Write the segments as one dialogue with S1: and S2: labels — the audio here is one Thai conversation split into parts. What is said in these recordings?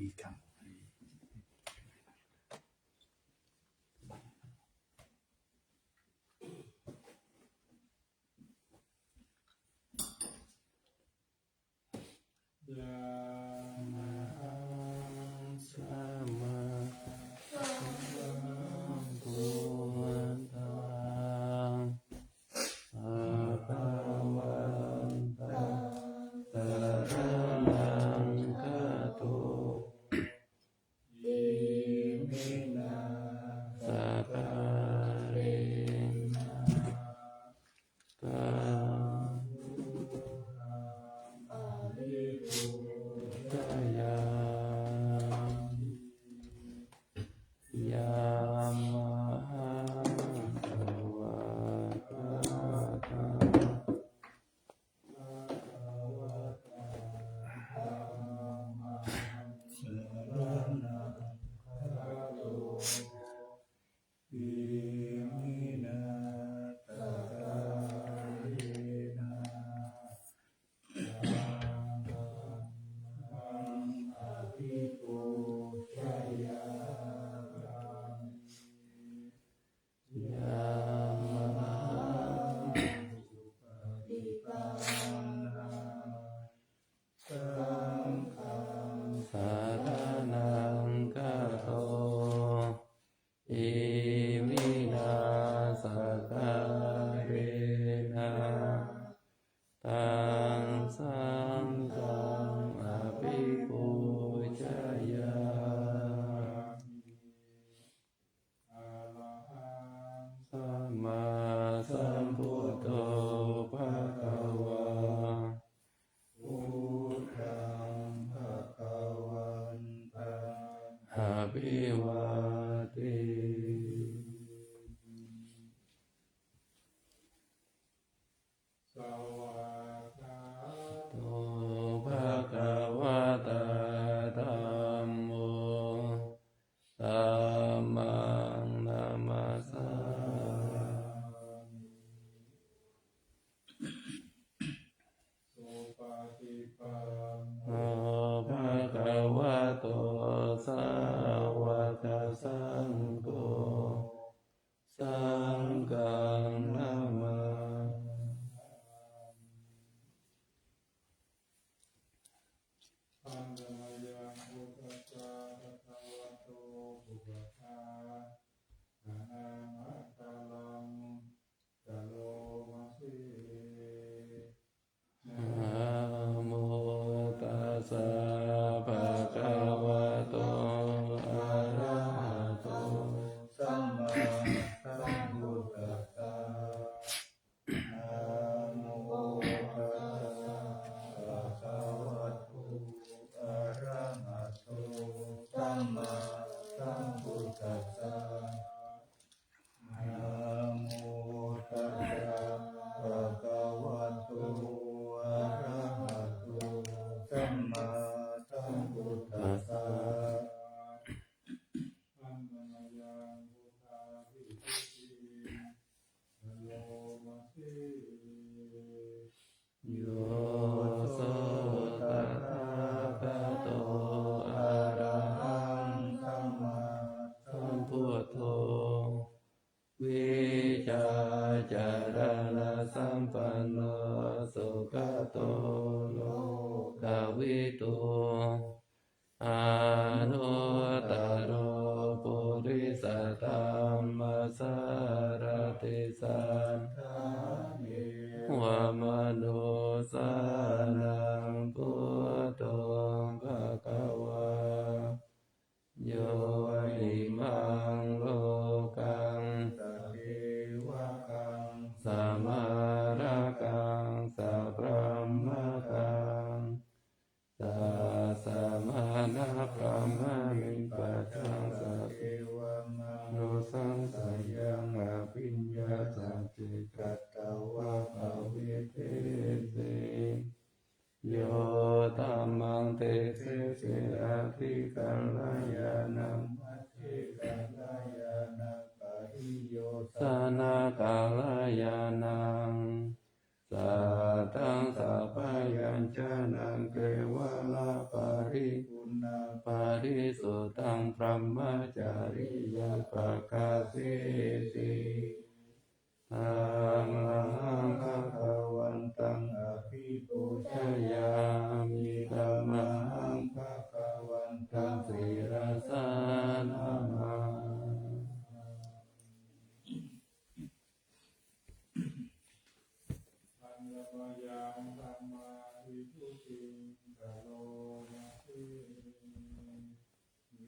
S1: ปีกรรม
S2: ตังสัพพยัญชนะเกวะละปะริปุณา
S1: ปาริสุทธังพรหมจาริยปกาเสติธัมมังภะคะวันตังอภิปูชยามิธัมมังภะคะวันตังศิรสานามา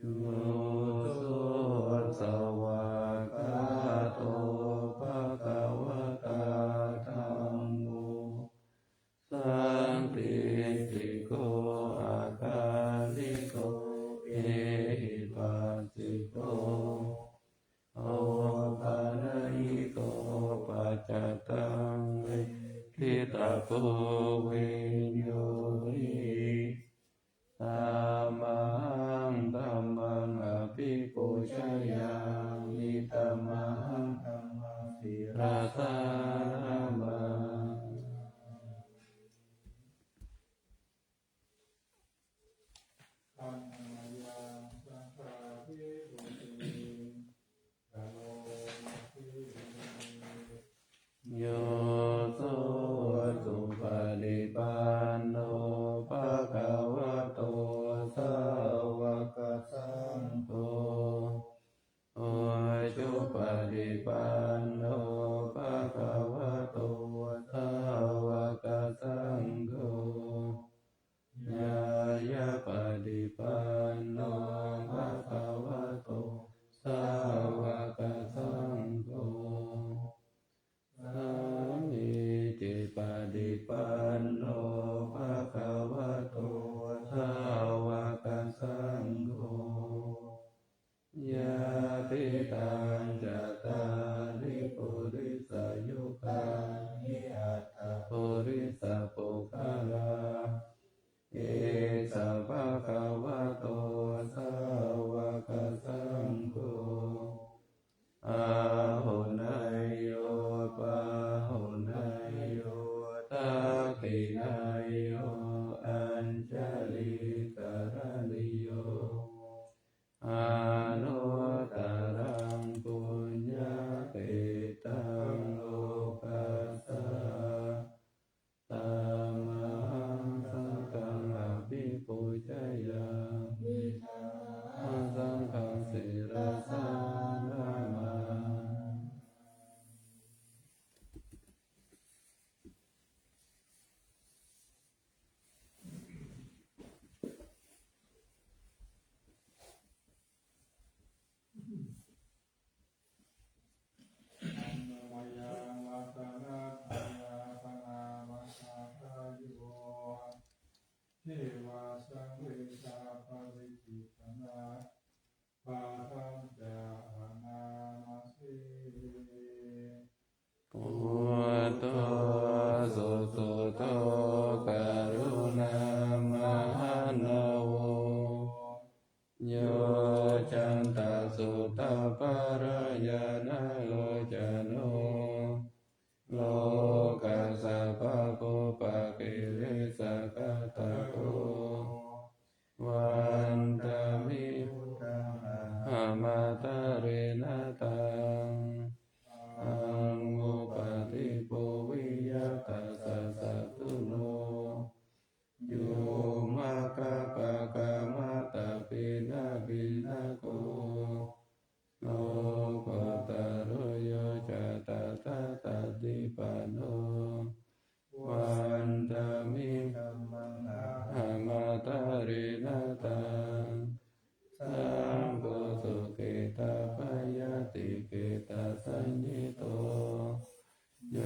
S1: โยโสสวากขาโตภะคะวะตาธัมโมสันติติโกอาคาลิโกเอหิปัสสิโกโอปานะหิโกปัจจตังเวทิตาโพวิญโยหิธัมมังธัมมังอภิปูชยามิธัมมังธัมมังศิรสานามาโยโสสุปฏิปันโนภะคะวะโตสาวกสังโฆโอจุปฏิปันโนภะคะวะโตสาวกสังโฆญาญาปฏิปันโนภะคะวะโตสาวกสังโฆสัมมิจิปฏิปันโนภะคะวะโตสาวกสังโฆยะติตังจัตตาริปุริสยุคานิอัตถปุริสปุคลาเอสะภะคะวะโตสาวกสังโฆอาหุนายโยปาหุนายโยทักขินายโยอัญชลิกรณิโยอานุตตรังปุญญาเกตังโลกัสสะธัมมังสังฆังอภิปูชยามิธัมมังสังฆังศิรสานามา
S2: เทวาสังเวชาปริจิตนาปาทังจานามาเส
S1: พุทโธสุสุโธกรุณามหาโวโยจันตสุตปารายานาโลจโนโลกัสสะภะโคปะกิริสะกะตะโกวันตามิพุทธังอะมาตะเรนะตังอังอุปาทิโปวิยตัสสะสัตตุโนโยมะกะปะกะมะตะปินะปินะโกโลกุตโรโยจะตถาตติปันโนวันตามิธัมมังอะมาตะเรนะตังสังโฆสุขิตาปยาติเกตาสัญญิโตโย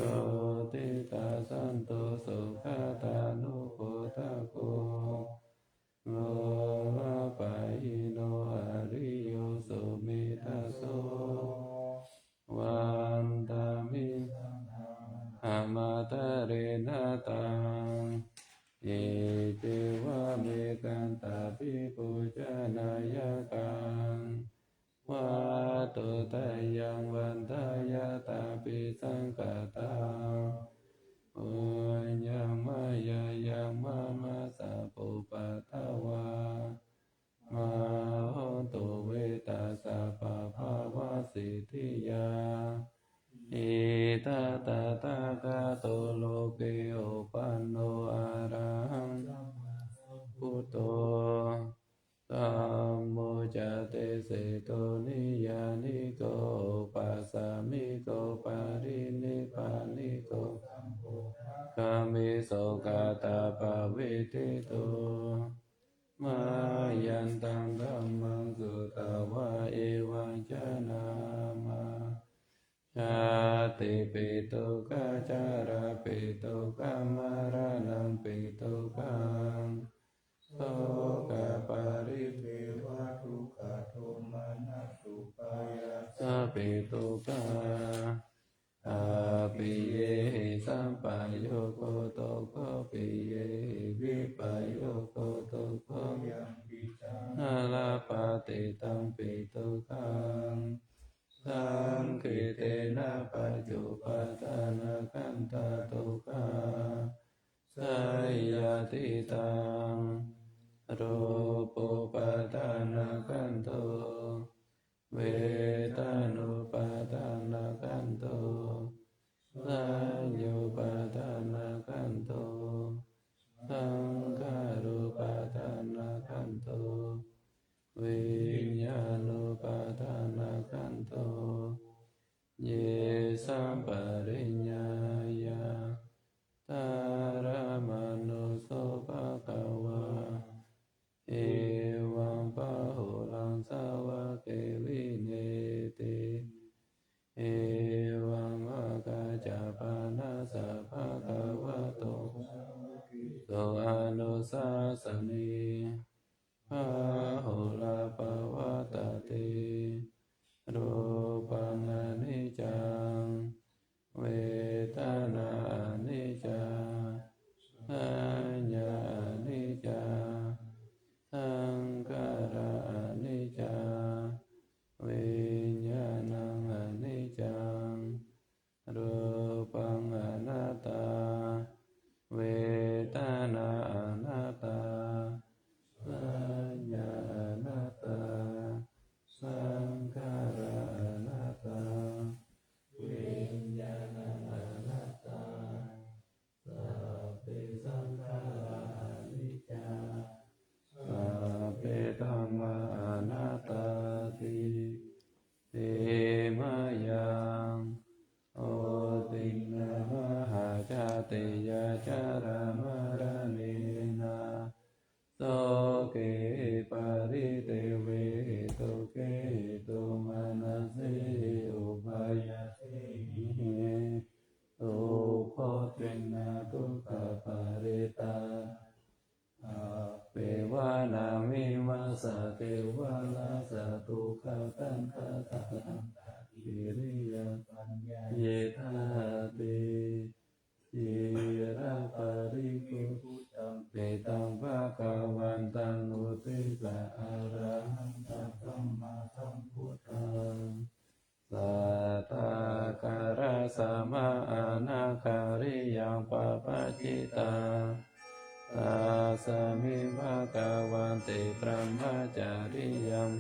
S1: ติตาสันโตสุขตานุโปตะโกโลภะอิโนอริโยสุมิตาโสวันตามิอะมาตะเรนะตังเอเจวะเมกันตาปิปุจนายกังวาตุตายังวันทายาตาปิสังกตังโอยังมายายังมะมะสะปุปะทวามา เสโตนิยานิโกปัสสามิโกปารินิพพานิโกกามิโสกาตาปเวทิโตมายันตังธัมมังสุตวะเอวังชนามาชาติปิตุกาจาราปิตุกามารณังปิตุกังโสกปาริเทวะทุกขโทมานะสุปายาสปิตุกาอาปิเยหิสัมปัญโยโกโตโคปิเยหิวิปัสโยโกโตโคยังปิจังนาลาปาติตังปิตุกังสังคิเตนะปัจจุปัฏฐานาคันธาตุกาสายาติตังโรปุปัฏฐานาคันโตเวทานุปัฏฐานาคันโตสัญญุปัฏฐานาคันโตสังขารุปัฏฐานาคันโตวิญญาณุปัฏฐานาคันโตเยสัมปริญญายาตารามโนโสภะคะวะเอวังปะโหลังสาวะเกวิเนติเอวังมะกะจาปานาสะภะคะวะโตโสอนุสาสนีพะโหลาภวะตติรูปังอนิจจังเวทนาอนิจจาสัญญาอนิจจาสังขาราอนิจจาวิญญาณังอนิจจังรูปังอนัตตาเวทนาอนัตตาสัญญาอนัตตาสังขาราอนัตตาวิญญาณังอนัตตาสัพเพสังขาราอนิจจาสัพเพธัมมาอนัตตาติเตมะยังโอตินะมหาชาติยาจารามรณีนาโสเกปาริเตเวตุเกตุมานะเสอุปายาเสตุโคเตนะทุกขปาริตาเปวานามิมาสะเทวาลาสะทุกขตันตะตันตะกิริยาปัญญาเยธาติจิระปาริกุพุทธังเปตังภะคะวันตังอุติสะอะระหังสัมมาสัมพุทธังสัทธาการะสัมมาอนาคาริยังปะปะจิตาตัสสมิภะคะวันติพระมจาริยัง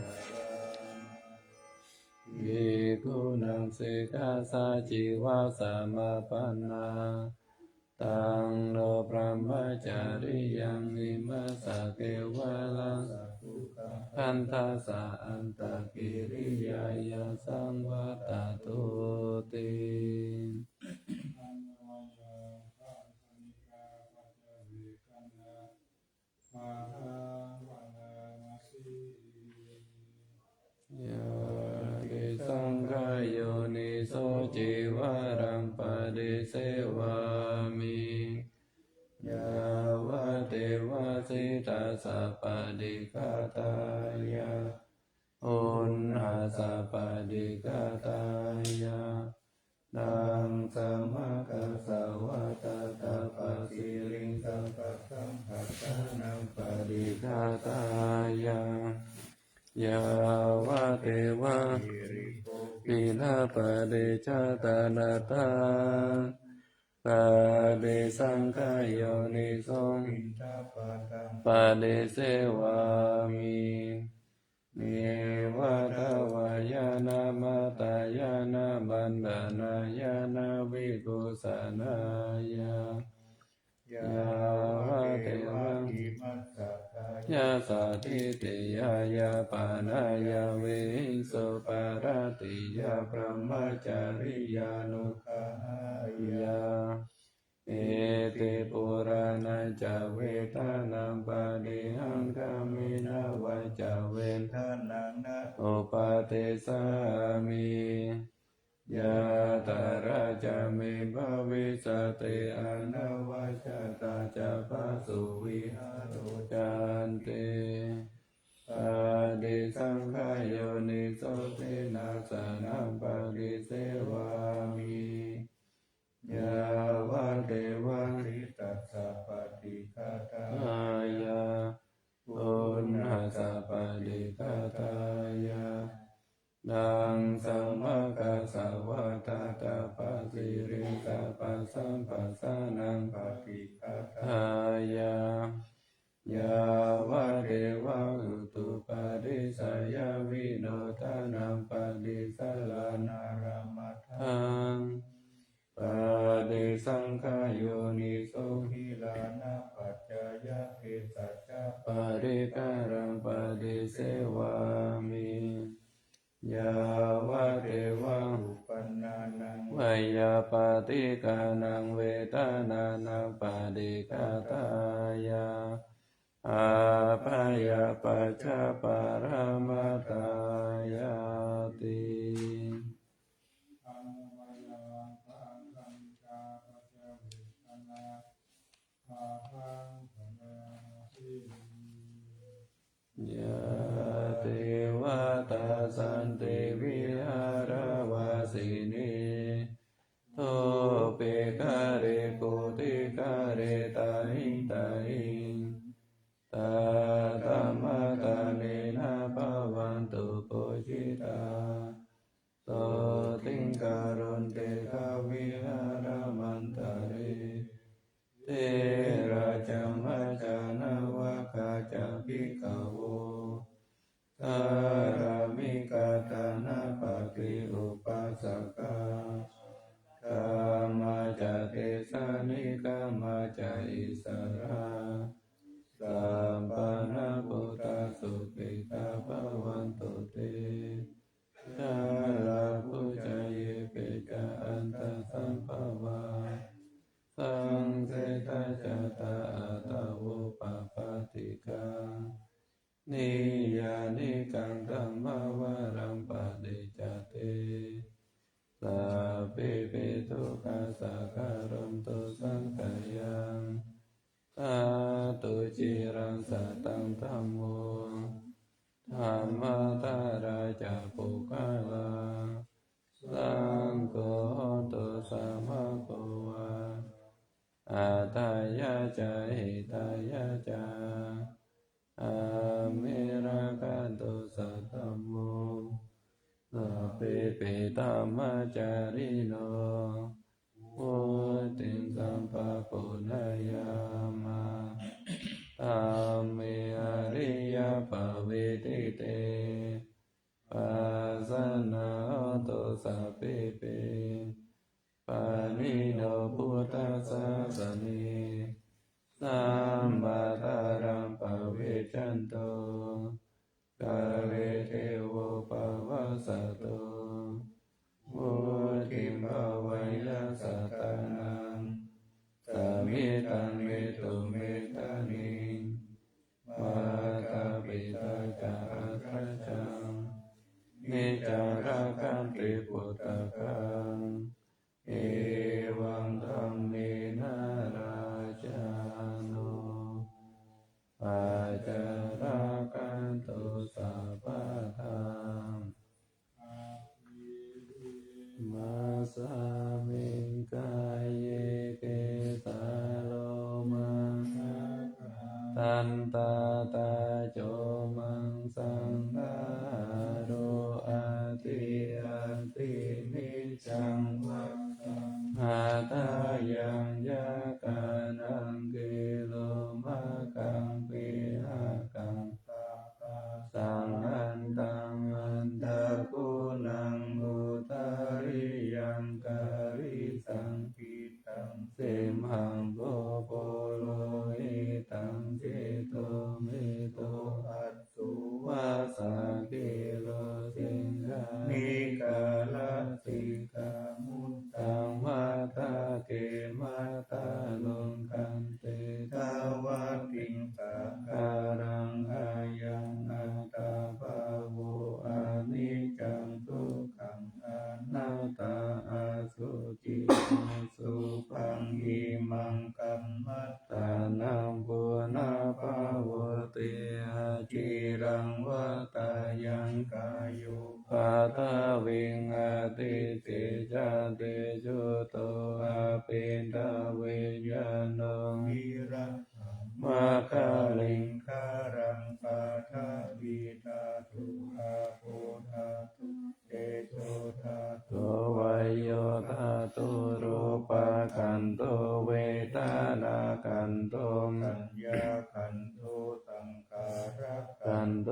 S1: ภิกขุนังสิกขาสาจิวาสามาปันนาตังโนพระมจาริยังนิมัสสะเกวะลังคันทัสสะอันตกิริยายาสังวัตตุติยาติสังขายโยนิโสจิวารังปะเดเสวามิยาวะเทวะสิตาสัพพะดิกาตายาอุณหาสัพพะดิกาตายานังสัมมากัสสวะตาตาปัสสิริงสัมปัสสัมปัสสะนังปะดิกาตายายาวะเทวะปิลาปะเดชะตานาตาปะเดสังขายโยนิโสปะเดเสวามิเนวะทวายานามาตายานาบันดานายานาวิกุสานายายาวะเทวะยาสา ทิติยายาปานายาเวหิสุปาราติยาพระมจาริยานุขายาเอติปุรานัจจเวทานังปะดิหังคามินาวัจจเวทานังนะโอปาเตสามิยาตาราจามิภวิสติอนวัชตาจะปะสุวิหารจันติปาดิสังขายโยนิโสตินาสานังปาดิเสวามิยาวะเทวะริตัสสะปฏิฆาตายาปุณหสัพปฏิฆาตายานังสัมมากัสสะวะตาตาปัสสิริสัพพสัมปัสสะนังปฏิฆาตายายาวะเทวะอุตุปาริสายาวิโนทานังปฏิสลานารมัทังปาดิสังขายโยนิโสหิลานะปัจจายะเอสัจจะปาริการังปฏิเสวามิยาวะเทวะอุปนานังวยาปาติกานังเวทานานังปฏิฆาตายาอาภายาปัจจปารามาตายาติยะเทวตาสันติวิหารวาสินีโทเปกะเรโกติกะเรตาหิตาหิตาธรรมตาเนนะภวันตุโกจิตาโสติงการุณเตกะวิหารมันตาเรเทระจัมมัจจานาวะกาจภิกขโวสารามิกาตานาปะกิอุปัสสกากามาจเตสานิกามาจอิสราสัมปนาปุตตะสุขิตาภวันตุเตชาลาภุจเยเปจาอันตสัมภวาสังเสตจตาอัตโวปปาติกานิยานิกังธัมมวารังปะเดจเตสัพเพปิทุกขาสักการันตุสังขยังตาตุจิรังสัตตังธัมโมธัมมาตาราจาปุคลาสังโฆตุสัมมาโกวาอาตายาจาหิตายาจาอาเมราคันตุสัตธัมโมสัพเพเปตามาจาริโนโอติงสัมปะปุณายามาธรรมเมอริยปเวทิเตปัสสนาตุสัพเพเปปานิโนพุทธัสสะเนสัมมาตารังปะเวชันโตกาเลเทโวปะวะสะโตโมทิมภวัยยัสสะตานังสามิตังเมตุเมตานิมาตาปิตาจาระจังนิจาระคันติปุตตะกังเอวังธัมเมนะราชาโนปัจจาระคันตุสัพพะธัมมาสามิงกายเยเกสาโลมาตันตาตาโจมังสังฆาโรอาทิอันตินิจังวัฏตังหาทายังยากานังกิโลมากังปิหากังสังอันตังอันตะกุนังอุตาริยังการิสังกิตังเสมหังโกโปโลหิตังเจโตเมโตอัต วาสาเกโลสิงหานิกาลสิกขามุตตังวัตาเกมาตาลุงคันเตทาวาติงสาการังอายังอัตตาภาโวอานิจจังทุกขังอนัตตาอาสุจิสุปังอิมังกัมมัตตานังปุนาภาวติอาจิรังวัตายังกายุปัทวิงอาทิเตจาเตจุโตอาปินทเวญาโนวิรัตมาคาลิงคารังปาทาวิตาตุอาโปธาตุเตโชธาตุวัยโยธาตุรูปะขันโตเวทนาขันโตสัญญาขันโตสังขารขันโต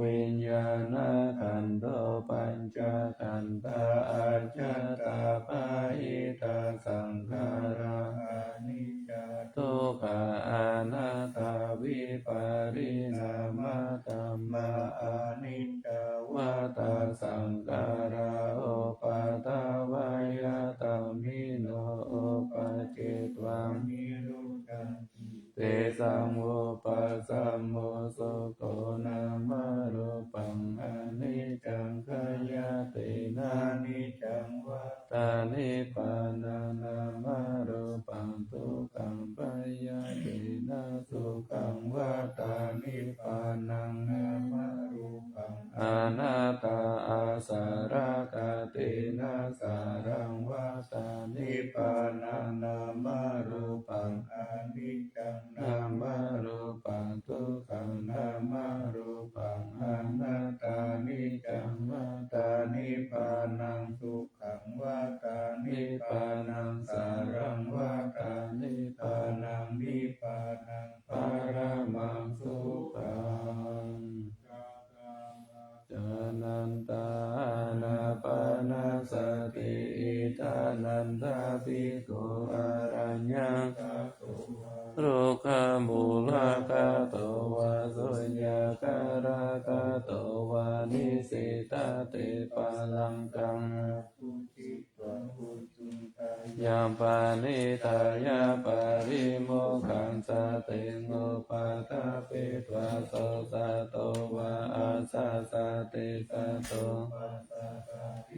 S1: วิญญาณขันโตปัญจขันธาอาจตาปาหิตาสังขาราอานิจจทุกขาอนัตตาวิปาริณามธัมมาอานิจจวัฏฏสังขาราโอปัตถวายตามิโนโอปัจเจตวังนิรุตตันติเตสังโอปัสสัมโมสุโกนามารูปังอนิจจังขยะเตนะนิจจังวัฏฏานิพพานานามารูปังทุกขังปยะเตนะสุขังวัฏฏานิพพานังนามารูปังอนัตตาอาสารกเตนะสารังวัฏฏานิพพานานามารูปังอนิจจังนามารูปังทุกขังนามารูปังอนัตตานิจังวัฏฏานิพพานังทุกขังวัฏฏานิพพานังสารังวัฏฏานิพพานังนิพพานังปรมังสุขังจานันตานาปานาสติอิทานันทาภิกขุอารัญญังโรคามูลกาโตวาสุญญาการกาโตวานิสิตาเตปาลังกังปุจิตังปุจุงกายาปานิทายาปาริโมขังสเตโงปาตาเปตวาโสสะโตวาอาสาสะเตสะโต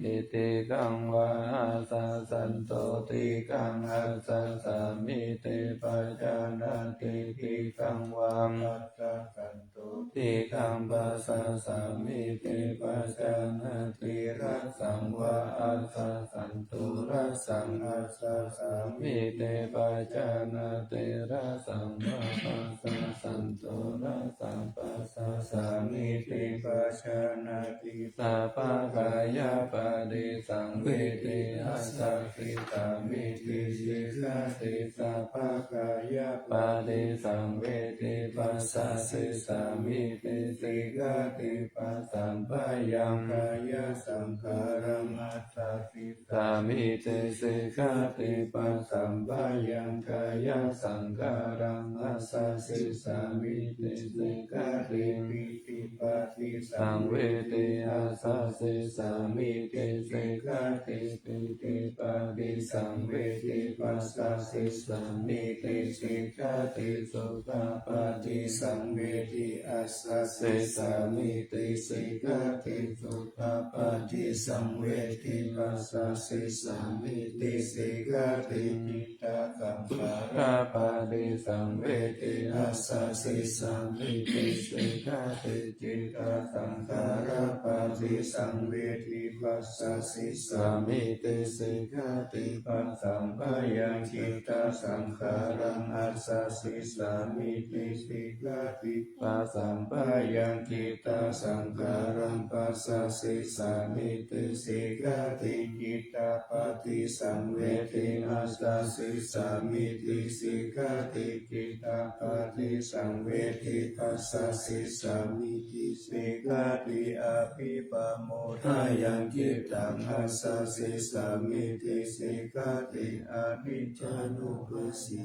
S1: อิติกังวาอาสาสันโตติกังอาสาสามิเตปัจจานาติติกังวังอาสาสันโตติกังปัสสะสามิเตปัจจานาติรัสสังวาอาสาสันโตรัสสังอาสาสามิเตปัจจานาติรัสสังวาปัสสะสันโตรัสสังปัสสะสามิเตปัจจานาติสัพพะกายะปะดิสังเวทิอัสสะสิสามิติสิกขาติสัพพะกายะปะดิสังเวทิปัสสะสิสามิติสิกขาติปัสสัมปะยังกายะสังขารังอัสสะสิสามิติสิกขาติปัสสัมปะยังกายะสังขารังอัสสะสิสามิติสิกขาติปิติปะติสังเวทิอัสสะสิสามิติสิกขาติปิติปะติสังเวทิปัสสะสิสามิติสิกขาติสุขปะติสังเวทิอัสสะสิสามิติสิกขาติสุขปะติสังเวทิปัสสะสิสามิติสิกขาติจิตตสังขาราปะติสังเวทิอัสสะสิสามิติสิกขาติจิตตสังขาราปะติสังเวทิปัสสะสิสามิติสิกขาติปัสสัมปะยังจิตตสังขารังอัสสะสิสามิติสิกขาติปัสสัมปะยังจิตตสังขารังปัสสะสิสามิติสิกขาติ จิตตปฏิสังเวทิอาสาสิสามิติสิกขาติจิตตปฏิสังเวทิปัสสะสิสามิติสิกขาติอาภิปโมทายังจิตตังอาสาสิสามิติสิกขาติอานิจจานุปัสสิ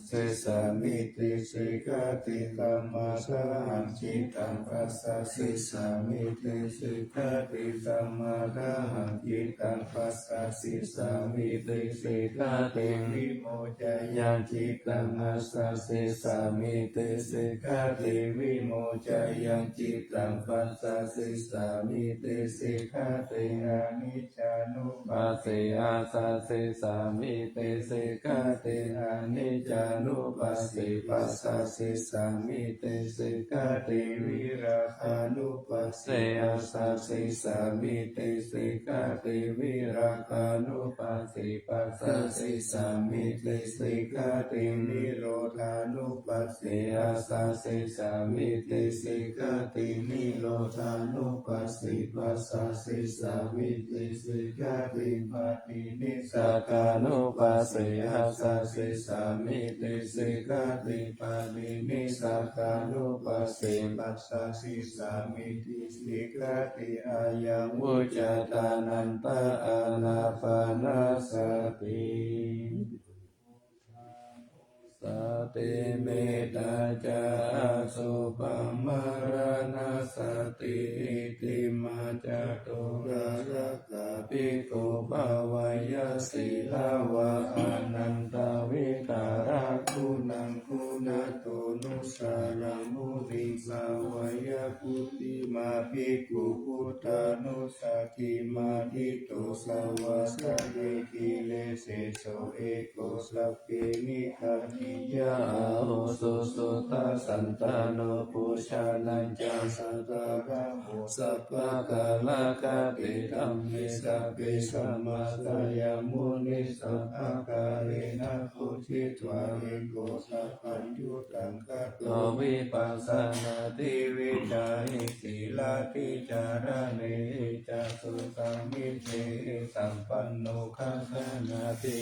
S1: สิสามิติสิกขาติธัมมาสหังจิตตังปัสสะสิสามิติสิกขาติธัมมาสหังจิตตังปัสสะสิสามิติสิกขาติวิโมจายังจิตตังอาสาสิสามิติสิกขาติวิโมจายังจิตตังปัสสะสิสามิติสิกขาติอานิจจานุปัสสิอาสาสิสามิติสิกขาติอานิจจานุปัสสิปัสสะสิสามิติสิกขาติวิราคานุปัสสิอาสาสิสามิติสิกขาติวิราคานุปัสสิปัสสะสิสามิติสิกขาตินิโรธานุปัสสิอาสาสิสามิติสิกขาตินิโรธานุปัสสิปัสสะสิสามิติสิกขาติปฏินิสกานุปัสสิอาสาสิสามิติสิกขาติปฏินิสกานุปัสสิปัสสะสิสามิติสิกขาติอายังวุจตานันตอานาปานาสติสติเมตตาจาสุปมารณสติติมาจตุระระกะปิโกภาวายสิลาวะอนันตวิตาระคุณังคุณโตนุสารังมุนิสาวายกุติมาภิกขุพุทธานุสากิมาทิโตสาวาสเยกิเลเสโสเอโกสัพเพนิคานิยาโหสุสุตาสันตโนปุชานัญจาสัตตะระโหสัพพะกาลกะติธัมมิสัพเพสัมมาสยามุนิสัพพะกาเรนะโคทิตวะเอโกสัพพัญญุตังกัตโตวิปัสสนาติวิจาริสีลาติจารเนจัสสุสัมมิเทสัมปันโนขันธนาติ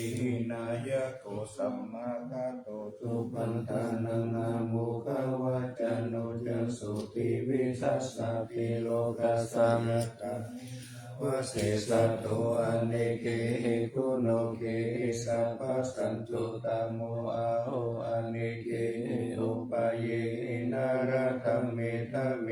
S1: นายโกสัมมาคัตโตสุปันธานังอามุขวัจจโนจัสสุติวิสัสสะปิโลกัสสัมตังวะเสสัตโตอเนเกหิตุโนเกสัพพสันตุตโมอาโหอเนเกอุปาเยนารัตเมตเม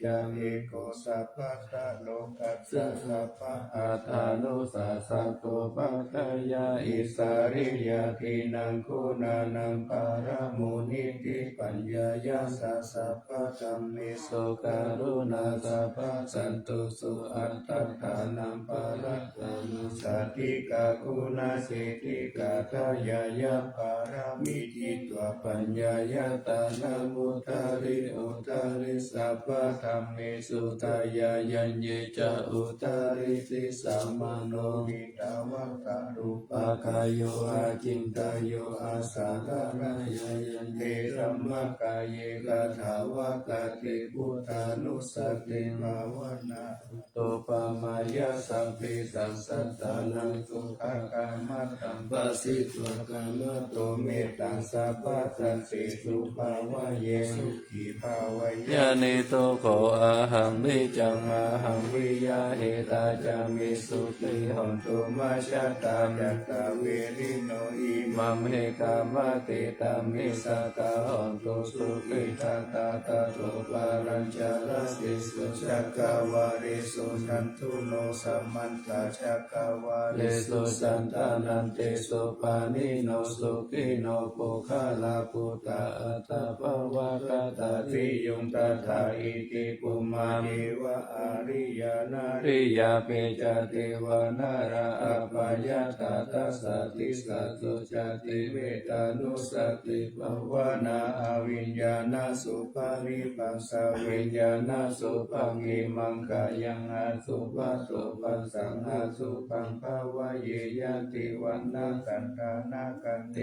S1: จาเมโกสัพพะตะโลกัสสะสัพพะอาทานุสัสสะโตปัฏฐายาอิสาริยาทินังคุณานังปารมุนิติปัญญายาสัสสะปะธัมมิโสการุณาสัพพะสันตุสุอัตตทานังปารัตตังสัตติกาคุณาสิทธิกาทายายาปารามิจิตวปัญญายาตานามุตาริอุตาริสัพพะธัมมิสุตายายัญเยจะอุตาริสิสัมมาโนวิตาวัตารุปากายโยอาจินตายโยอาสาธารายายันเทรัมมกายเยกาถาวกาติพุทธานุสติภาวนาโตปามายาสัพพิสัมสัตตานังสุขกามัตตังปัสสิตวกามโตเมตังสัพพะสันติสุภาวะเยสุขีภาวะยานิโตโกอาหังวิจังอาหังวิยาเหตาจามิสุติหันตุมาชาตายัตตาเวริโนอิมัมเหกามติตามิสตาหันตุสุขิตาตาตาโตปารัญจาลสิสุจักกาวาริสุนันทุโนสัมมันตาจักกาวาริสุสันตานันเตสุปานิโนสุขิโนปุคาลาปุตตาอัตตาภวะกตาทิยุงตถาอิติปุมาเนวะอาริยานาริยาเปจเทวานาราอปายาตาตัสสะติสัตตุจติเวตานุสติภวนาอวิญญาณสุปาริปัสสะวิญญาณสุปังอิมังกายังอาสุป ะโตปัสสังอาสุปังภาวะเยยะติวันนากันตานากันเต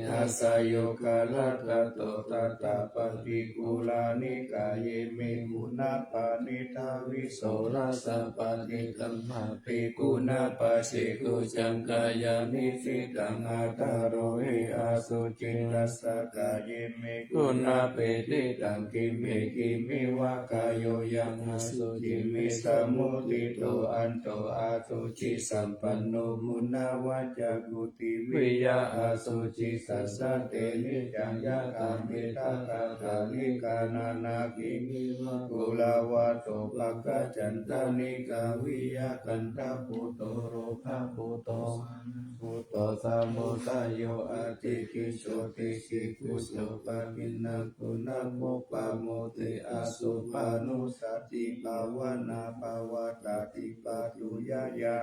S1: อาสยโยกาลัตโตตัตตาปฏิกูลานิกายเยเมกุณาปานิทาวิโสราสปานิกัมภะภิกุณาปัสสิกุจังกายานิสิตังอาตาโรหิอาสุจิตัสสะกายเยเมกุณาเปติตังกิเมกิมิวะกายโยยังอาสุจิมิสมุติโตอันโตอาสุจิสัมปันโนมุนาวาจกุติวิยาอาสุจิสัสสะเตนิจังยะกามิตากาคาลิกานานาคิมิวะกุลาวาโตภะกะจันตานิกาวิยากันตาปุโตโรภะปุโตพุทโธสามุทัยโยอาติกิโชติสิกุโสปะมินาคุณโมปะโมติอาสุปานุสติภาวนาภาวตาติปะตุยายา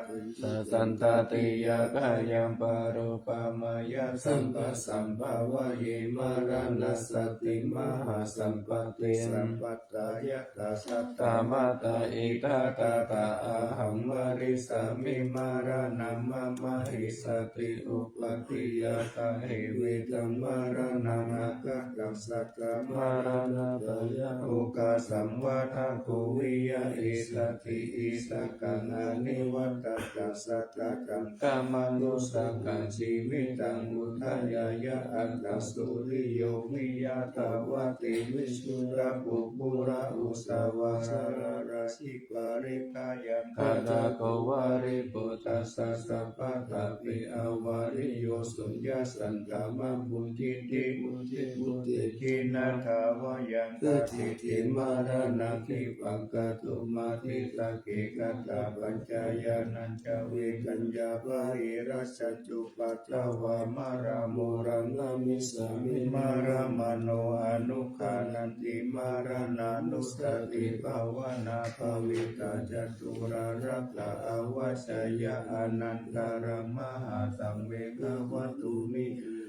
S1: สันตติยากายังปะโรปามายาสัมปะสัมภาวะเยมารานัสสติมหาสัมปติสัมปัตตายะตาสัตตามาตาอิตาตาตาอาหังวาริสามิมารานัมมะมะหิสติอุปติยาตาหิวิตัมมารานังอากาตัสสัตตมารานาตายะโอกาสัมวาทาโควิยะอิสติอิสกังอานิวัตตัสสัตตกังกามังโลสังกังชีวิตังอุทายายะอัตตสุริโยวิยาตาวะติวิสุระปุปุระอุสาวาสารราชิปาริกายังคาตาโกวาริปุตตัสสะสัพพะตาปิอาวาริโยสุญญาสันตามะบุจิติบุติจินาทาวายังกติติมารานาคิปังกตุมาติสะเกกตาปัญจายานันจเวกัญญาภาริรัสจุปัตตวามาราโมรังอามิสามิมารา มโนอนุคานันติมารานานุสติภาวนาภวิตาจตุรารักขาอวัชยาอนันตารมหาสังเวกวัตุมิ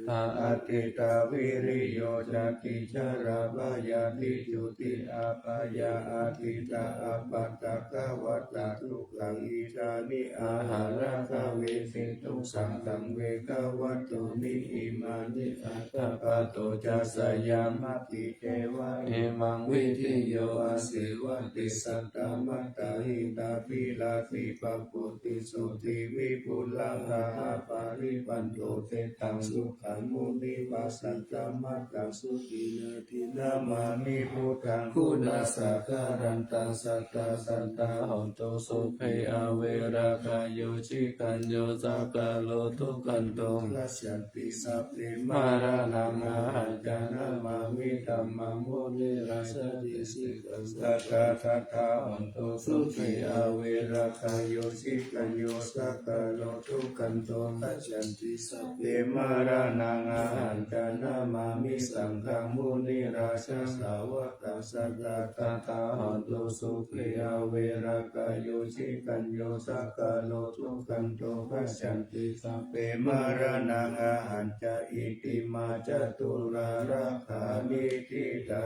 S1: ตาอติตาวิริโยจักิจาราบายาติจุติอาปายาอาติตาอาปัตตะกวัตตะทุกขังอิตานิอาหาระกเวสิตุสังสังเวกวัตุมิอิมานิอัตตะปะโตจัสยามปิเทวะเอมังวิทิโยอาศิวติสัตตมัตตาหิตาปิลาติปัปปุติสุติวิปุลาภาปาริปันโตเตตังสุขังมุนิปัสสัตตมัตตังสุตินาทินามามิพุทธังคุณาสักการันตังสัตตาสัตตาหอนโตสุเพอเวราคาโยชิกัญโยสักกาโลทุกันโตรัสสันติสัพเพมารานังอาหันจานามามิธัมมังโมนิราชติสิกัสสัตตาสัตตาหอนโตสุเพอเวราคาโยชิกัญโยสักกาโลทุกันโตรัสสันติสัพเพมารานังอาหันจานามามิสังฆังมุนิราชสาวกสัตตาตถาหอนโตสุขีอาเวรากายโยชิกัญโยสักกาโลทุกันโตภัสสันติสัพเพมารานังอาหันจะอิติมาจตุราราคานิทิตา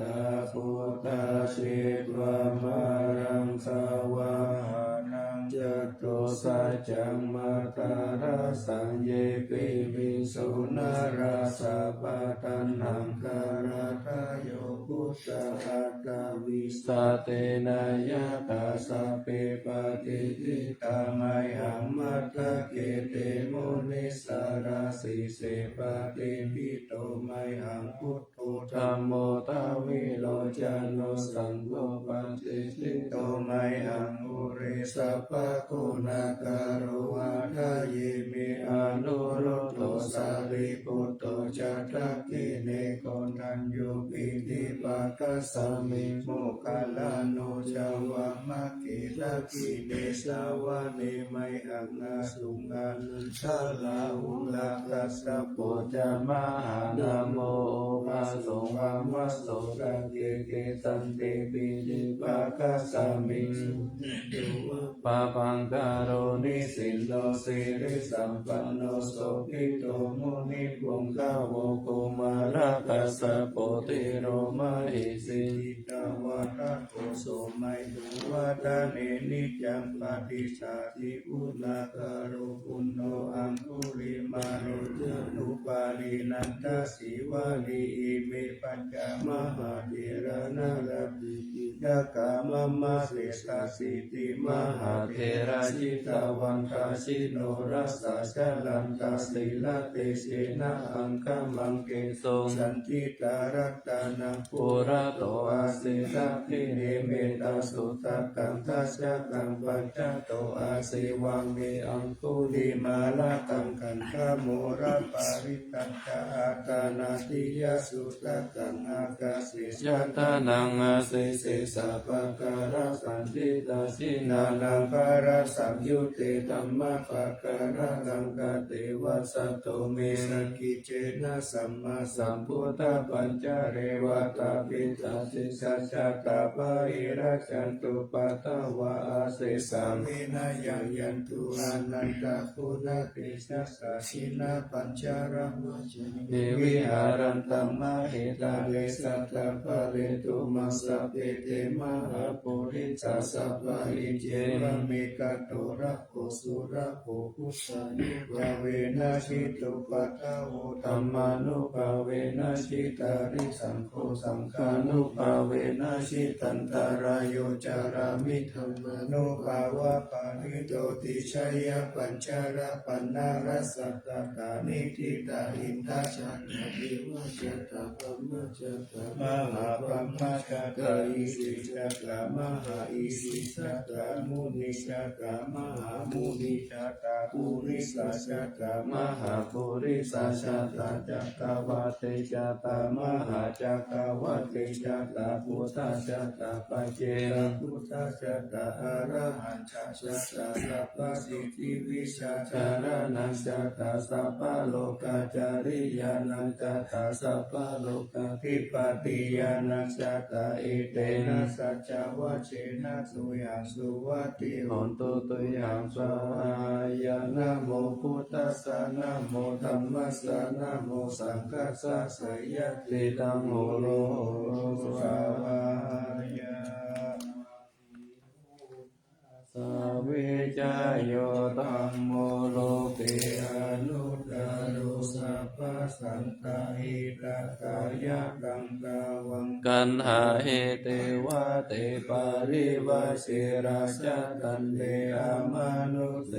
S1: ตาพุทธาสิตวามารังสาวานังจตุสัจจังมาตาราสัญเยปิวิสุนาราสะปะตันหังการาทายโยพุทธะตาวิสาเตนะยะตาสัพเพปฏิทิตามัยหังมัตตะเกเตโมนิสาราสิเสปฏิปิโตมัยหังพุทโธธัมโมทาวิโลจาโนสังโฆปัญจิติโตมัยหังอุริสัพพะโกนาการุวาทาเยมิอนุรุตโตสาริปุตโตจัตตัคคิเนโกนัญญูปิติปัสสะมิโมคคัลลานุจาวะมะกิลักขิเนสาวะเนมัยหังอาสุงันทาลาหุลักขสัพโพจามหานะโมภะสงฆ์ มะโสกะเกเกตันเตปิจิปะคะสามิปะปังการโรนิสินโนสิริสัมปันโนโสภิโตมุนิปุงคาวโกมาราคัสสะโปติโรมหิสิตาวะระโกโสไมตุวัฏเนนิจังปฏิสาธิอุลาคาโรปุณโนอังคุริมาโนเจนุปาลีนันทสิวาลีอิเมปัญจมหาเถระนาลปิยกามะมะเสสาสิติมหาเถระจิตาวันตาสิโนรัสสะชะลันตาสิลาเตเสนะอังคมังเกโสสันติตารัตตานังปุระโตอาเสสะพิเนเมตาสุตตะกังทัสสะกังปัญจโตอาเสวังเมอังคุลิมาลาตังกันธโมระปาริตังกะอาตานาติยสุตตะกังอากาเสยะตานังอาเสเสสัพพะการะสันติตาสินานังภาระสัมยุเตธัมมะภะการะลังกะเตวะสัตโตเมสกิเจนะสัมมาสัมพุทธปัญจเรวตาปิตาสิสัจจตาภะอิรัจจันตุปัตตวะอาเสสามินายังยันตุอานันตะปุณติสัสสะชินาปัญจารมะเดวิหารันตัมมะเหตาเลสัตตะภะเลตุมัสสะเปเตมหาปุริสัสสะภะอิเจระเมกะโตระโกสุระโกพุทธานุภาเวนะชิตุปัตตะโวธัมมานุภาเวนะชิตาริสังโฆสังฆานุภาเวนะชิตันตารายโยจารามิธัมมานุภาวะปานิโตติชัยยะปัญจาระปันนารัสสะตตานิทิตาอินทาชันติเทวะจัตตาปัมมะจัตตามหาปัมมะจัตตาอิสิจัตตามหาอิสิจัตตามุนิจัตตามหามุนิจัตตาปุริสัจจัตตามหาปุริสัจจัตตาจัตตาวาเตจัตตามหาจักรวาเตจัตตาพุทธจัตตาปัจเจกพุทธจัตตาอรหันจัตตาสัพพสิทธิวิชาจารนังจัตตาสัพพโลกาจาริยานังจัตตาสัพพโลกาภิปติยานังจัตตาอิเตนะสัจจวัชเชนะสุยังสุวัตติโหนตุตุยังสวายานะโมพุทธัสสะนะโมธัมมัสสะนะโมสังฆัสสะสยติตังโหโรสวายาสเวจายโยธัมโมโลเกอนุตตโรสัพพสัตตาหิตากายกังกาวังกันหาเหเตวะเตปาริวะเชราชตันเตอามานุเต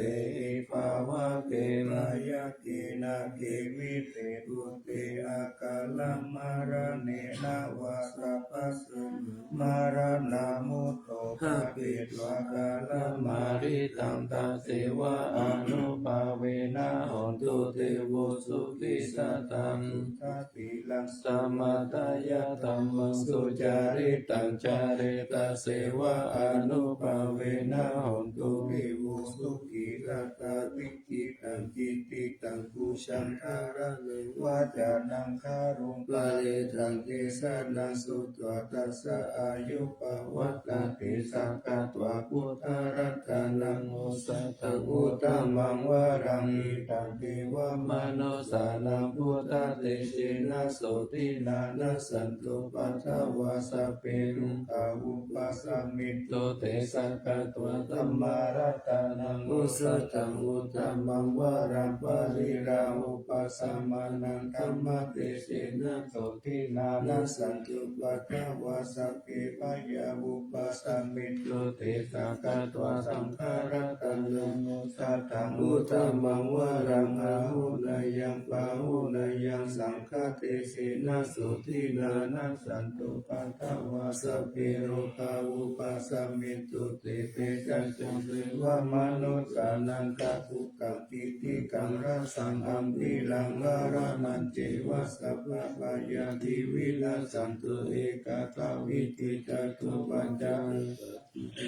S1: ภาวะเกลายะเกนะเกวิเตตุเตอากาลัมมาระเนนะวะสัพพสัมมาระนามุตโตภะเปตวะกาลัมมาริตังตาเสวะอนุภาเวนะหนตุเตโวสุขิสัตตังทัตติลังสัมมาตายะธัมมังสุจาริตังจาเรตาเสวะอนุภาเวนะหนตุเตโวสุขิสัตตาวิกิตังกิติตังกุชังคาระเลวะจานังคารุงปะเลตังเกสานังสุตวะตัสสะอายุปวัตตาติสังกัตวะพุทธรัตนังโอสัตตังอุตตมังวรังอิตังเทวมโนสานังพุทธเตเชนะโสตินานะสันตุปัฏฐวาสเปรุขาวุปัสสมิโตเตสังกัตวะธัมมารัตนังอุสัตตังอุตตมังวรังปะริราอุปัสสมานังธัมมเตเชนะโสตินานะสันตุปัฏฐวาสเปปยาวุปัสสมิโตเตสังกัตวะสังฆรัตนังอุสัตตังอุตตมังวรังอาหุนยังปาหุนยังสังฆเตเสนะสุทินานัสสันตุปัฏฐวาสเปโรคาวุปัสสมิตุเตเตจันตุเตวะมนุสสา นังกะทุกขังปิติกังรัสสังอัมพิลังวารนันเจวะสัพพะปายาทิวินาสันตุเอกตาวิจิจตุปัญจ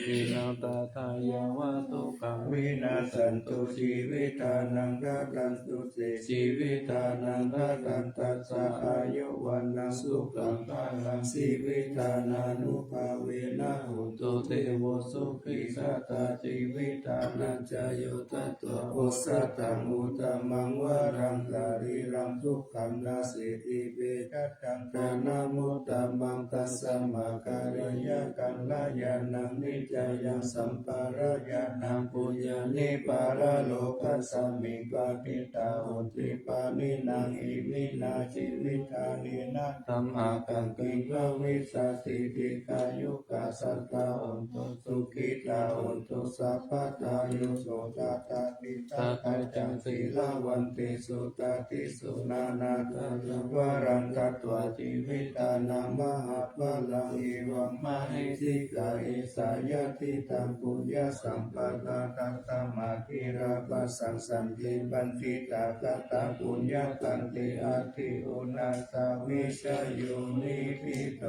S1: วินาตถายาวะตุกังวินาสันตุชีวิตานังรัตันตุเตชีวิตานังรัตันตัสสะอายุวันนังสุขังภาลังชีวิตานานุภาเวนะโหตุเทวสุขิสัตตาชีวิตานันจโยตัตตะโอสัตตังอุตมังวารังกาลิรังทุกขังนาสิติเปกัตตังกานามุตตมังตัสสะมะการยะกัลลายานังนิจายังสัมปารายานังปุญญานิปาราโลกัสสมิปาปิตาโหติปานินังอิมินาจิวิตานินาธัมมากังกิงกวิสัสสิติกายุกาสัตตาโหตุสุขิตาโหตุสัพพตายุโสตตาติตาคัจจังสีลาวันติสุตติสุนานาตาวรังกัตวาจิวิตานังมหาภาลังเอวังมหิสิกาเอสายติตังปุญญาสัมปตาตัตตมาธิราปัสสังสันติบันติตาคตาปุญญาตันติอาทิอุนาสาวิชโยนิพิโต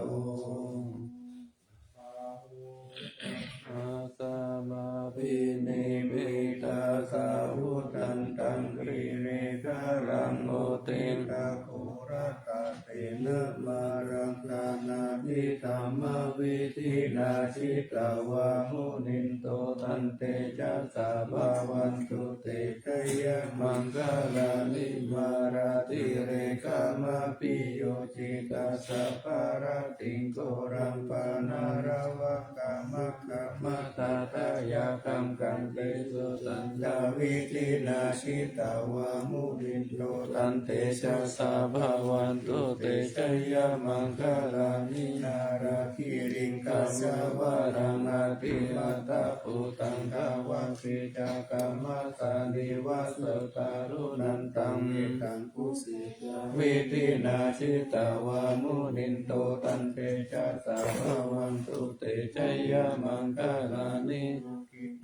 S1: อาสามาปิเนเบตาสาวุตันตังกรีเรกาลังโอเตนตาโครัตาเตนะมารังกานาภิธรรมวิธินาชิตาวามุนินโตตันเตจัสสะภาวันตุเตชยมังคลานิมาราติเรกามาปิโยจิตัสสะภารติงโกรังปานาราวกามะกามะตาตายาคัมกังเตสุตันตาวิธินาชิตาวามุนินโตตันเตจัสสะภาวันตุเตชยมังคลานินาราคิริงกัสสะวารังอาติมาตาปุตังกาวะสิจากามาสานิวัสตารุนันตังเอตังกุสิวิธินาชิตาวามุนินโตตันเตจัสสะภาวันตุเตชยมังคลานิ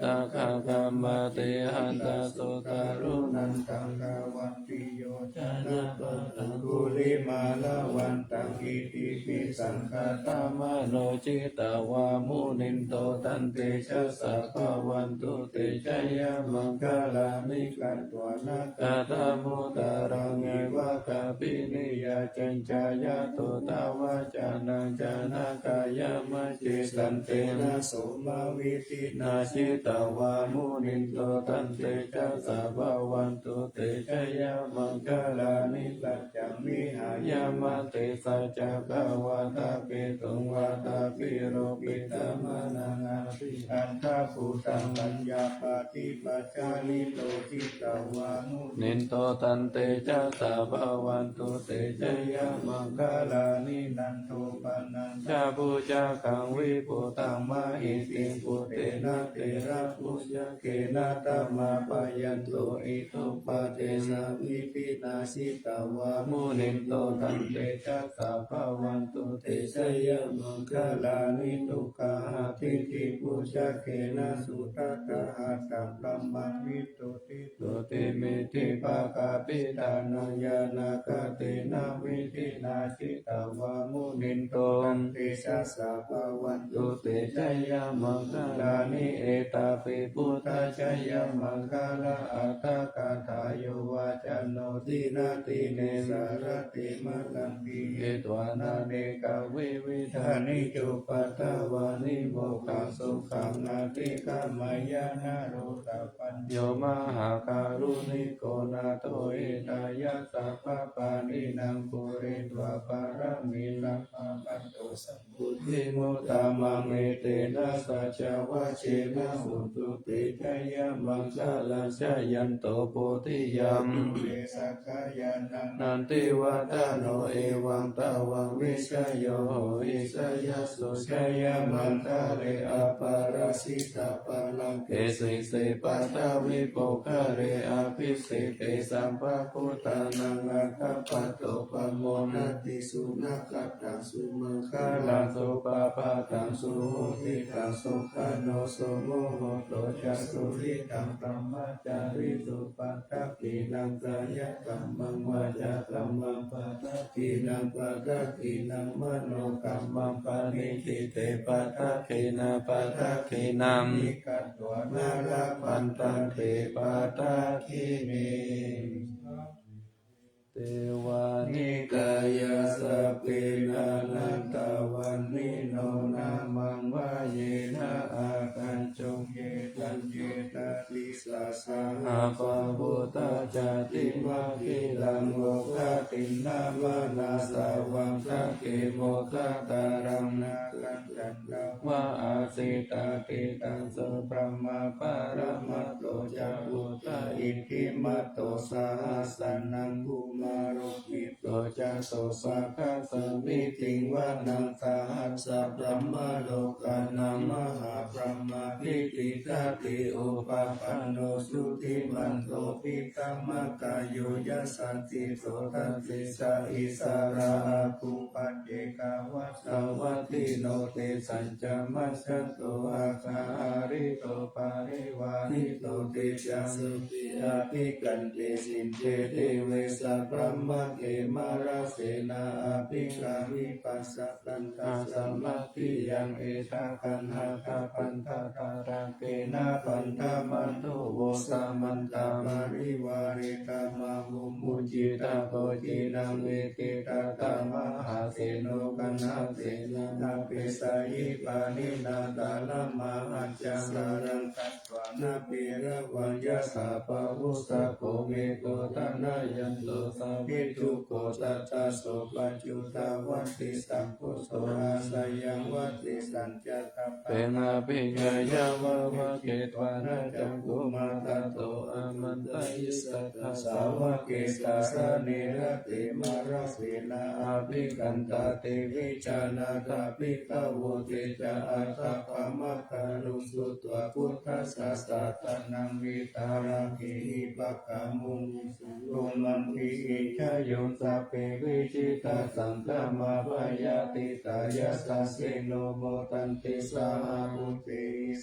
S1: ตาคาคัมมาเตหันตาโสตารุนันตังกาวันติโยชนะปัตตังกุลิมาลาวันตังอิติปิสังฆตามโนจิตาวามุนินโตตันเตชัสสะภาวันตุเตชยมังคลานิกันตวนาคาตามุตารังเอวะคาปินิยาจัญจายาโตตาวาจานังจานากายามะเจสันเตนะโสมาวิตินาชิตาวามุนินโตตันเตจัสสะภาวันตุเตชยมังคลานิสัจจังวิหายามะเตสัจจภาวะตาเปตุงวาตาปิโรปิตามะนังอาภิอันทาภูตังปัญญาปฏิปัจจานิโตจิตาวามุนินโตตันเตจัสสะภาวันตุเตชยมังคลานินันโทปนันทาภูจาคังวิปุตังมหิติปุเตนะเตระปุญญเกนะตัมมาปยันโตอิทุปะเทสะวิปินาสิตาวามุนินโตตันเตจัสสะภาวันตุเตชยมังคลานิทุกขาทิฏฐิปุญญเกนะสุตัตตะหัตตังธัมมังวิตุติตุติมิติภาคาปิตานังญาณกเตนะวิธินาชิตาวามุนินโตตันเตชัสสะภาวันตุเตชยมังคลานิเอตาปิพุทธชยมังคลาอัตถกถาโยวาจโนตินาติเนสารติมะลังปิเอตวานาเนกวิวิธานิจุปัตตวานิโมกังสุขังนาติกามายานาโรตปัญโยมหาการุณิโกนาโตเอตายะสัพพปานินางปุเรตวะปารมิลังอาปันโตสัมพุทธิมุตตามังเอเตนะสัจวะเชนะหุตุเตชยมังคลาชยันโตโพธิยัมเวสักายานันติวัตโนเอวังตาวังวิชโยอิสยสุชยมังคะเรอปาราสิตาปาลังเกสิเสปัตตวิโปคะเรอภิเสเตสัมภะพุทธานังอาคัปปะโตปะโมนะติสุนักขัตตังสุมังคะลัง สุปปาตังสุโหติตังสุขโนสุโมโหโตจักสุริตังตัมมาจาริสุปัตตกินังกายกัมมังวาจากัมมังปัตตกินังปัตตกินังมโนกัมมังปานิทิเตปัตตกินาปัตตกินังนิกัตตวนาราปันตันเตปัตตกิเมเทวานิกายสเปนานันตวันนิโนนามังวาเยนะอาคันจงเยตันเยตติสาสาหาปะพุตตาจติมาคิลังโลกตินามานาสาวังคะเกโมคตารังนาคันจันตวะอาสิตาติตังสุปรมาปารมัตโตจาพุตตาอิทิมัตโตสาหัสนังภูมารุปิโตจาโสสะคะสมิติงวานังสาหัสสะพรหมโลกานังมหาพรหมทิติตาติอุปปันโนสุติมันโตปิตัมมะกายโยยัสสันติโสตัสสิสะอิสาราภูปัจเจกาวัสสวัตติโนเตสัญจมัสสะโตอาคาริโตปาริวานิโตเตจังสุปิอาภิกันเตสินเจเตเวสะพรหมเกมาราเสนาอภิกามิปัสสะตันตสัมมาทิยังเอตาคันหาคาปันทาตาราเกนะปันทามันโตโวสามันตามาริวาริตามาหุมุจิตาโกจินังเวติตาตามหาเสโนกันหาเสนานาเปสายิปานินาตาลมาหัจจังสารังกัตวานาเประวัญญาสาปะวุสะโกเมโกตนายันโตสาวิทุโกตัตตาโสปัจจุตาวัตติสัมพุโสอาสยังวัตติสัญจตปะเป็นอภิญญาวะวะเกตวานะจังกุมาตโตอามันตยิสัทธาสาวะเกสาสเนรติมาราเสนาอภิกันตาเตวิจานาตาภิกขโวเตจาอัตถะปะมะคารุสุตวะพุทธัสสะสัตตนังวิตาราคิปักขมุงสุมันติอิชายุสัพเพวิจิตาสังฆมาปายาติตายาสสสิโนโมตันติสาหุเต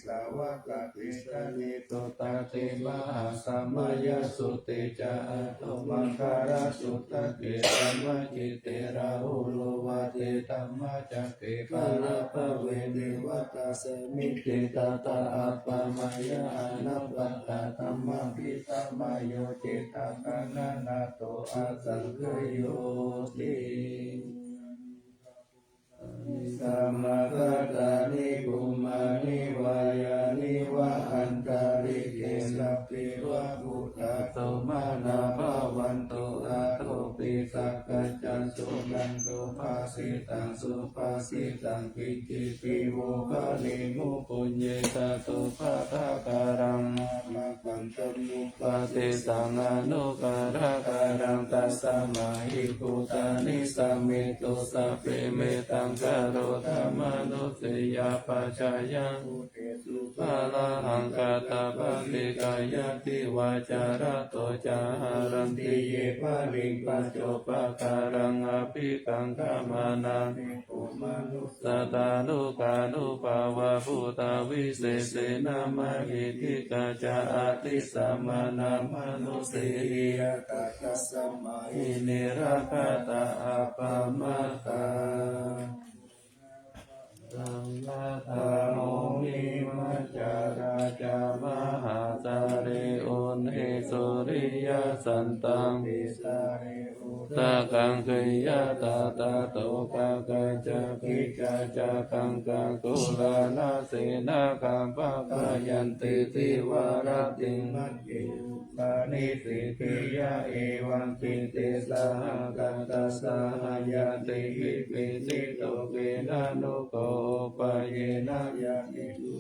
S1: สาวกติสนิโตตาเตมหาสัมมายสุติจาโตมังคาราสุตเกตัมมะจิเตราหุโลวาเตตัมมะจักเกปะระปะเวเนวัตตาสมิติตาตาอัปปมายาอนัปปะตาธัมมะปิตามะโยเจตากานานาโตอาสังขโยติสัมมาคัตตานิกุมานิวายานิวะอันตาริเกสัพพิวะพุทธาโตมานาภาวันโตอาโตปิสักกัจจันสุนันโตภาสิตังสุภาสิตังปิจิติโวกาลิมุปุญเยตาโตภาทาการังมาคันตมุปาติสังอนุการะการังตัสสะมาหิปุตานิสัมมิโตสัพเพเมตังกโรธรรมโนเสยปัจจายังอุเทสุภาลาหังคาตาปะติกายติวาจาระโตจาหารันติเยปะลิงปัจโจปะการังอภิกังขมานานิปุมานุสตานุกานุภาวะภูตาวิเศษนามาหิติกาจาอาติสัมมานามานุเสหิยตัสสะมาหิเนราคาตาอาปามาตาสัมมาตาโมหิมัจจาราจามหาสาเรอุนเหสุริยสันตังปิสาเรอุตะกังกยะตาตาโตกะกะจะกิจาจะกังกังกุลานาเสนาคัมปะกะยันติติวารติมัจจิปานิสิกิยะเอวังกิติสาหกัตตะสาหายาติหิปิสิโตเกนะนุโกปะเยนะยะติตุ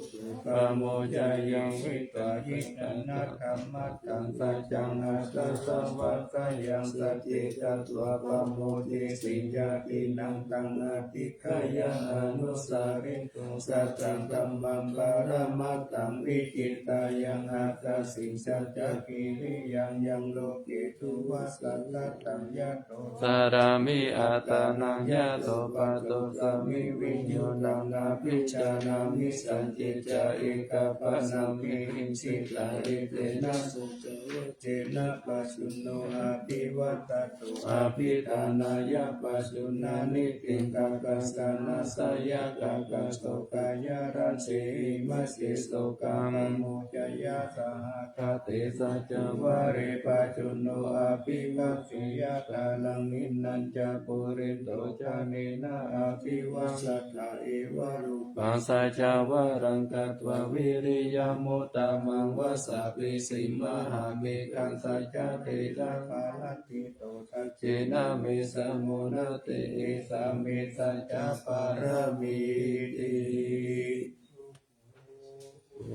S1: ปะโมจายังวิตาหิตันนะธัมมัสสังสัจจังอัสสะสวัสสยังสัจจิตตวะปะโมติสิยาตินังตังอติ ขยังอนุสาริโกสัจจังธัมมังปรมัตถังวิจิตายังอาคาสิสัจจกิริยังยังโลกิทุวัสัตตังยะโตสารามิอัตตานังยะโตปัตโตสามิวิญโยนังนาภิจานามิสัจจิจาเอกปัสสัมมิหิงสิตาเอเตนะสุจโวเจนะปัสสุโนอาภิวัตตุอาภิธานายะปัสสุนานิติกากัสสานาสยกากัสโตกายารัสเสหิมัสสิโสกามโมจยะสหคเตสัจวะเรปัจจุโนอาภิวัคสิยตาลังนินันจปุริโตจาเนนะอาภิวัสัตถะเอวะรูปังสัจจวะรังกัตวะวิริยมุตตะมังวะสัพพิสิมหาเมกังสัจจเทระภาลติโตสัจเจนะเมสมุนเตเอสาเมสัจจปารมีติ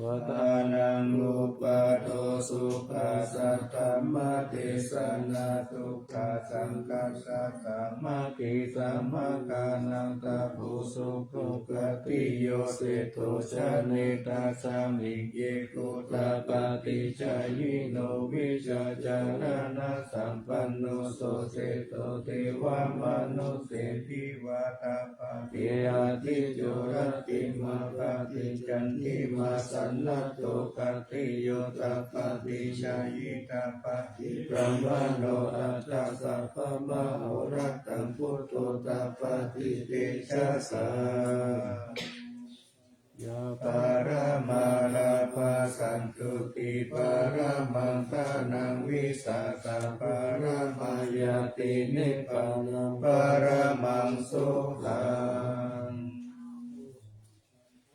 S1: วัฏานังอุปาโทสุขัสสะธัมมะเทศนาสุขัสสังคัสสะธัมมะกิสัมมะกานังตาภูสุโภคติโยเสโทชะเนตาสามิเยโกตาปฏิจายิโนวิชาจารณะสัมปันโนโสเสโตเทวามนุสเสติวาตาปะเตอาทิโจรติมาปฏิจันติมาสันนัตโตกติโยตาปฏิชายิตาปฏิพระมโนอัตตาสัพพะมโหรัตตังพุทโธตาปฏิเตชะสายาปารามาราภาสันตุติปารามังทานังวิสาสะปารามายาตินิพพานังปารามังสุขัง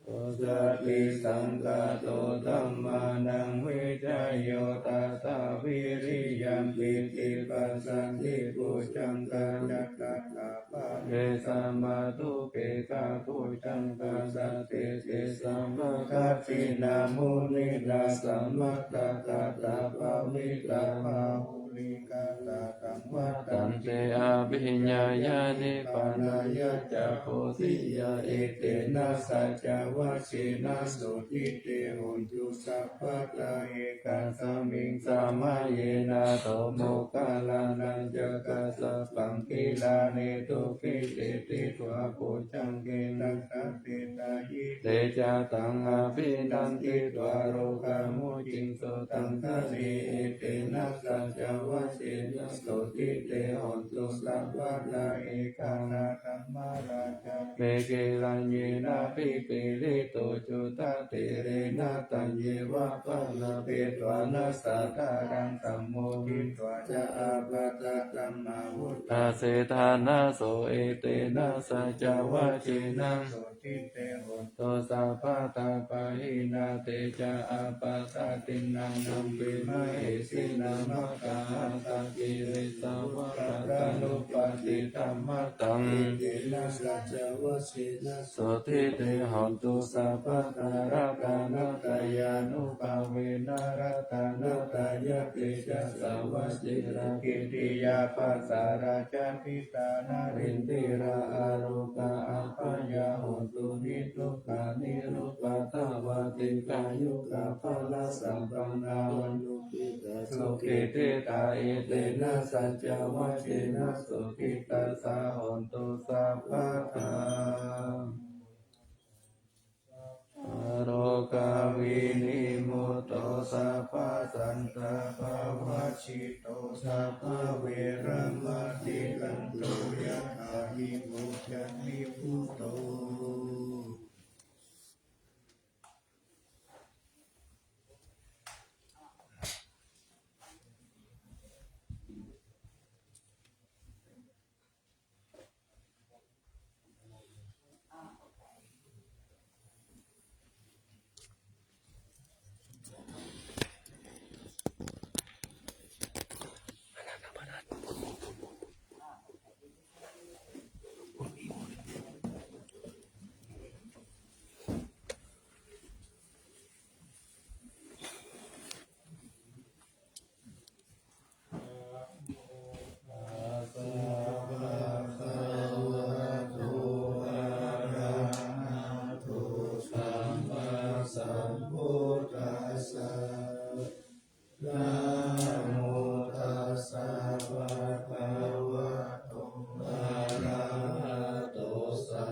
S1: โอสติสังกาโตธัมมานังวิจายโยตตาวิริยังปิติปัสสันติปุจังกัจจกัตถาปะเกสัมมาตุเกกาปุจังกัสสะเตเตสัมมาคัตตินามุนินาสัมมาตตาตาภวิตาภาหุลิกาตาตังวัตตันเตอาภิญญายานิปานายะจะโพธิยาเอเตนะสัจจวะเชนะสุทิเตหุนตุสัพพะตาเอกัสสมิงสามาเยนะโตโมกาลานันจกัสสะปังกิลาเนตุกิเตติตวะปุจังเกนัสสะเตตายิเตจาตังอภินันติตวะโรกามุจิงโสตังคะเนเอเตนะสัจจวะเชนะสุทิเตหุนตุสัพพะตาเอกานาธัมมาราชาเมเกลัญเยนะภิปิริโตจุตะเตเรนะตัญเยวะปะนะเปตวานัสสะทารังสัมโมหิตวะจะอาปัตตะธัมมาวุตตาเสธานะโสเอเตนะสัจจวะเชนะสุทิเตหุนโตสัพพะตาปะหินาเตจะอาปัสสะตินังนัมปิมะเหสินัมมะกาตะกิริสาวะปะตานุปติธัมมะตังเตนะสัจจวะเชนะสุทิเตหุนตุสัพพะตาระตานัตยานุภาเวนะรัตานัตยะเตจะสาวะสิระกิติยาปัสสาราชพิตานารินติราอารุกาอัปปยาหุนตุนิทุกขานิรุปตาวาติกายุกาภลสัมปันนาวันตุปิตาสุขิเตตาเอเตนะสัจจวะเชนะสุขิตาสาหุนตุสัพพะทาโรกาวินิมุตโตสัพพะสันตภาวะชิโตสัพพะเวรมติกันโตยะถาหิมุจติพุตโต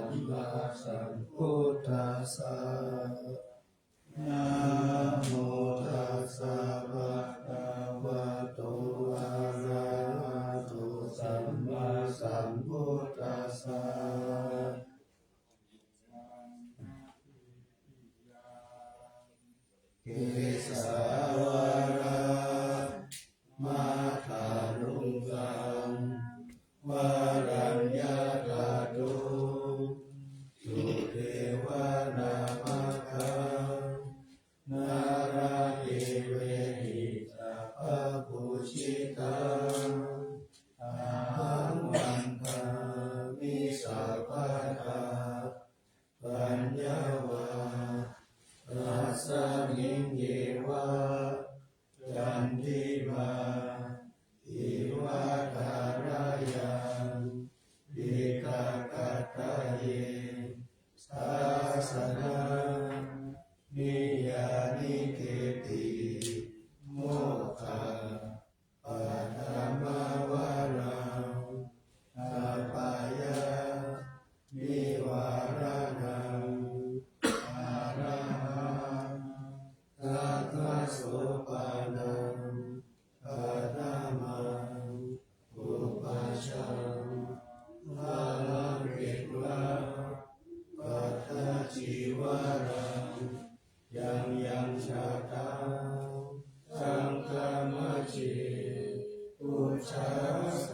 S1: มมาสัมพุทธัสสะนะโมตัสสะภะคะวะโตอะระหะโตสัมมาสัมพุทธัสสะเกสาวาระมาคารุกังวารัญญาตาตุสุเทวนามาคังนาราติเวหิสัพพพุชิตังอาหังวันทามิสัพพะทาปัญญาวารัสสมิงเยวะจันทิมาอิวะทารายาปิตากัตตะเยสาสนานิยานิเกติโมกขาปัตตมาวารังอาปายานิวารานังอาระหังสัทธโสปานังปัตตมังอุปัชฌังภาลังเกตุปัตตจีวรังยังยังชาตังสังฆมัจฉิพุทธัสส